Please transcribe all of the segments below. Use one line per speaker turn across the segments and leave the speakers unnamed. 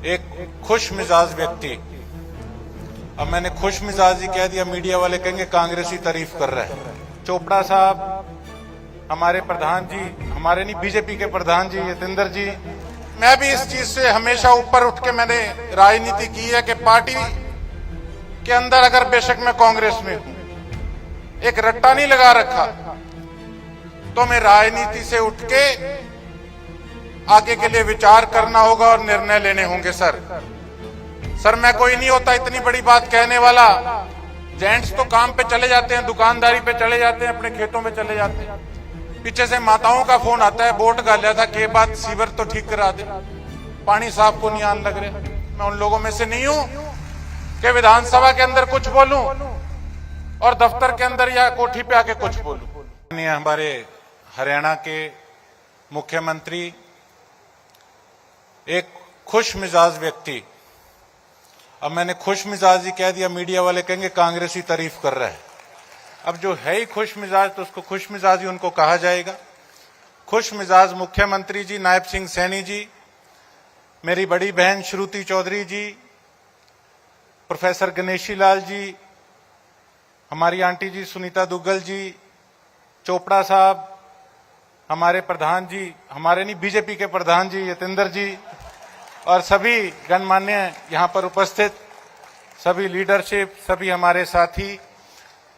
एक खुश मिजाज व्यक्ति, अब मैंने खुश मिजाज ही कह दिया, मीडिया वाले कहेंगे कांग्रेसी तारीफ कर रहा है। चोपड़ा साहब, हमारे प्रधान जी, हमारे नहीं बीजेपी के प्रधान जी यतेंद्र जी, मैं भी इस चीज से हमेशा ऊपर उठ के मैंने राजनीति की है कि पार्टी के अंदर अगर बेशक मैं कांग्रेस में हूं, एक रट्टा नहीं लगा रखा, तो मैं राजनीति से उठ के आगे के लिए विचार करना होगा और निर्णय लेने होंगे। सर मैं कोई नहीं होता इतनी बड़ी बात कहने वाला। जेंट्स तो काम पे चले जाते हैं, दुकानदारी पे चले जाते हैं, अपने खेतों में चले जाते हैं। पीछे से माताओं का फोन आता है, वोट गालिया था के बाद सीवर तो ठीक करा दे, पानी साफ को नहीं आने लग रहा। मैं उन लोगों में से नहीं हूं कि विधानसभा के अंदर कुछ बोलूं और दफ्तर के अंदर या कोठी पे आके कुछ बोलूं। हमारे हरियाणा के मुख्यमंत्री एक खुश मिजाज व्यक्ति, अब मैंने खुश मिजाज ही कह दिया, मीडिया वाले कहेंगे कांग्रेसी तारीफ कर रहा है। अब जो है ही खुश मिजाज तो उसको खुश मिजाज ही उनको कहा जाएगा। खुश मिजाज मुख्यमंत्री जी नायब सिंह सैनी जी, मेरी बड़ी बहन श्रुति चौधरी जी, प्रोफेसर गणेशी लाल जी, हमारी आंटी जी सुनीता दुग्गल जी, चोपड़ा साहब, हमारे प्रधान जी, हमारे नहीं बीजेपी के प्रधान जी यतेंद्र जी, और सभी गणमान्य यहां पर उपस्थित सभी लीडरशिप, सभी हमारे साथी,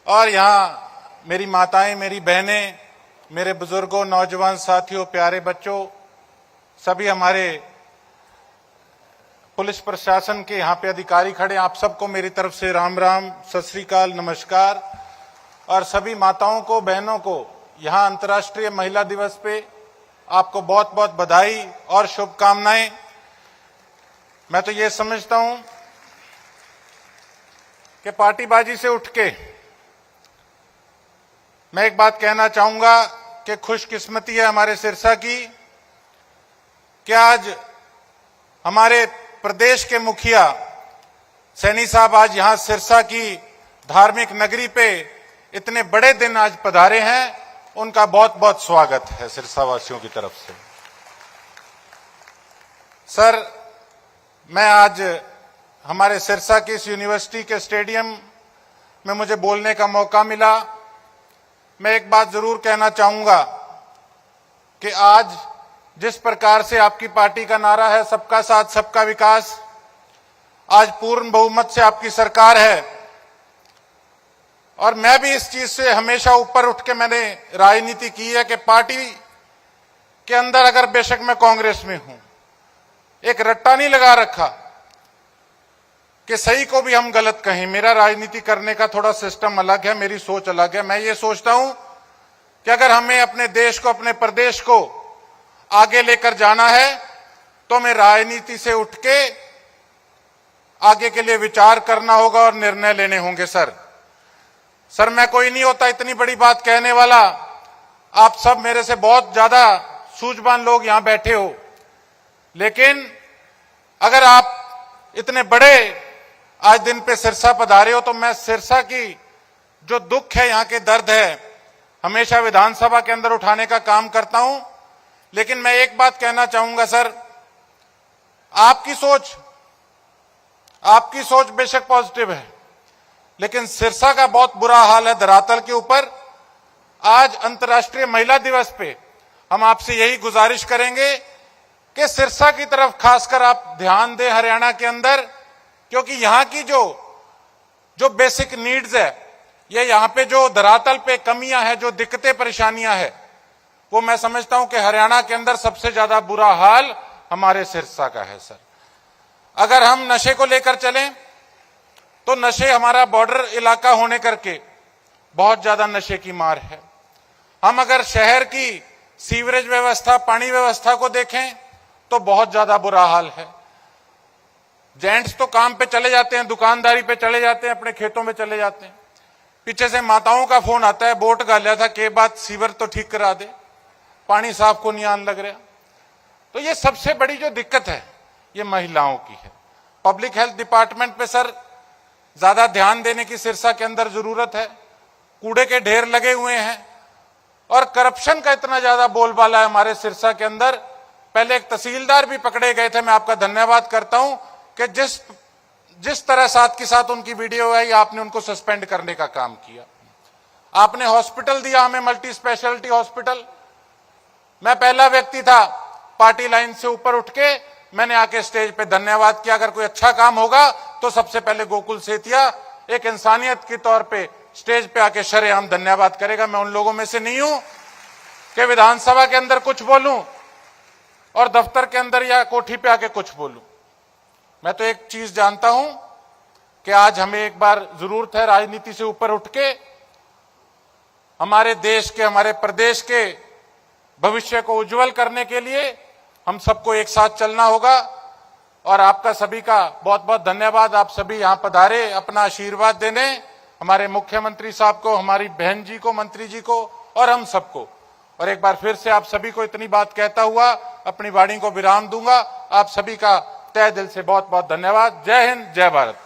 और यहां मेरी माताएं, मेरी बहनें, मेरे बुजुर्गों, नौजवान साथियों, प्यारे बच्चों, सभी हमारे पुलिस प्रशासन के यहां पे अधिकारी खड़े, आप सबको मेरी तरफ से राम राम, सत श्री अकाल, नमस्कार। और सभी माताओं को, बहनों को यहां अंतर्राष्ट्रीय महिला दिवस पे आपको बहुत बहुत बधाई और शुभकामनाएं। मैं तो ये समझता हूं कि पार्टीबाजी से उठ के मैं एक बात कहना चाहूंगा कि खुशकिस्मती है हमारे सिरसा की कि आज हमारे प्रदेश के मुखिया सैनी साहब आज यहां सिरसा की धार्मिक नगरी पे इतने बड़े दिन आज पधारे हैं। उनका बहुत बहुत स्वागत है सिरसा वासियों की तरफ से। सर, मैं आज हमारे सिरसा की इस यूनिवर्सिटी के स्टेडियम में मुझे बोलने का मौका मिला। मैं एक बात जरूर कहना चाहूंगा कि आज जिस प्रकार से आपकी पार्टी का नारा है सबका साथ सबका विकास, आज पूर्ण बहुमत से आपकी सरकार है, और मैं भी इस चीज से हमेशा ऊपर उठ के मैंने राजनीति की है कि पार्टी के अंदर अगर बेशक मैं कांग्रेस में हूं, एक रट्टा नहीं लगा रखा कि सही को भी हम गलत कहें। मेरा राजनीति करने का थोड़ा सिस्टम अलग है, मेरी सोच अलग है। मैं ये सोचता हूं कि अगर हमें अपने देश को, अपने प्रदेश को आगे लेकर जाना है तो हमें राजनीति से उठ के आगे के लिए विचार करना होगा और निर्णय लेने होंगे। सर मैं कोई नहीं होता इतनी बड़ी बात कहने वाला। आप सब मेरे से बहुत ज्यादा सूझवान लोग यहां बैठे हो, लेकिन अगर आप इतने बड़े आज दिन पे सिरसा पधारे हो तो मैं सिरसा की जो दुख है, यहां के दर्द है, हमेशा विधानसभा के अंदर उठाने का काम करता हूं। लेकिन मैं एक बात कहना चाहूंगा सर, आपकी सोच बेशक पॉजिटिव है, लेकिन सिरसा का बहुत बुरा हाल है धरातल के ऊपर। आज अंतर्राष्ट्रीय महिला दिवस पे हम आपसे यही गुजारिश करेंगे कि सिरसा की तरफ खासकर आप ध्यान दें हरियाणा के अंदर, क्योंकि यहां की जो बेसिक नीड्स है, ये यहां पे जो धरातल पे कमियां हैं, जो दिक्कतें परेशानियां हैं, वो मैं समझता हूं कि हरियाणा के अंदर सबसे ज्यादा बुरा हाल हमारे सिरसा का है। सर, अगर हम नशे को लेकर चलें तो नशे, हमारा बॉर्डर इलाका होने करके बहुत ज्यादा नशे की मार है। हम अगर शहर की सीवरेज व्यवस्था, पानी व्यवस्था को देखें तो बहुत ज्यादा बुरा हाल है। जेंट्स तो काम पे चले जाते हैं, दुकानदारी पे चले जाते हैं, अपने खेतों में चले जाते हैं। पीछे से माताओं का फोन आता है, वोट गालिया था के बाद सीवर तो ठीक करा दे, पानी साफ को नहीं आने लग रहा। तो ये सबसे बड़ी जो दिक्कत है ये महिलाओं की है। पब्लिक हेल्थ डिपार्टमेंट पे सर ज्यादा ध्यान देने की सिरसा के अंदर जरूरत है। कूड़े के ढेर लगे हुए हैं और करप्शन का इतना ज्यादा बोलबाला है हमारे सिरसा के अंदर पहले एक तहसीलदार भी पकड़े गए थे। मैं आपका धन्यवाद करता हूं कि जिस तरह साथ के साथ उनकी वीडियो आई, आपने उनको सस्पेंड करने का काम किया। आपने हॉस्पिटल दिया हमें, मल्टी स्पेशलिटी हॉस्पिटल। मैं पहला व्यक्ति था पार्टी लाइन से ऊपर उठ के मैंने आके स्टेज पे धन्यवाद किया। अगर कोई अच्छा काम होगा तो सबसे पहले गोकुल सेतिया एक इंसानियत के तौर पे स्टेज पे आके शरेआम धन्यवाद करेगा। मैं उन लोगों में से नहीं हूं कि विधानसभा के अंदर कुछ बोलूं और दफ्तर के अंदर या कोठी पे आके कुछ बोलूं। मैं तो एक चीज जानता हूं कि आज हमें एक बार जरूरत है राजनीति से ऊपर उठ के हमारे देश के, हमारे प्रदेश के भविष्य को उज्जवल करने के लिए हम सबको एक साथ चलना होगा। और आपका सभी का बहुत बहुत धन्यवाद। आप सभी यहां पधारे अपना आशीर्वाद देने, हमारे मुख्यमंत्री साहब को, हमारी बहन जी को, मंत्री जी को और हम सबको। और एक बार फिर से आप सभी को इतनी बात कहता हुआ अपनी वाणी को विराम दूंगा। आप सभी का तहे दिल से बहुत बहुत धन्यवाद। जय हिंद, जय भारत।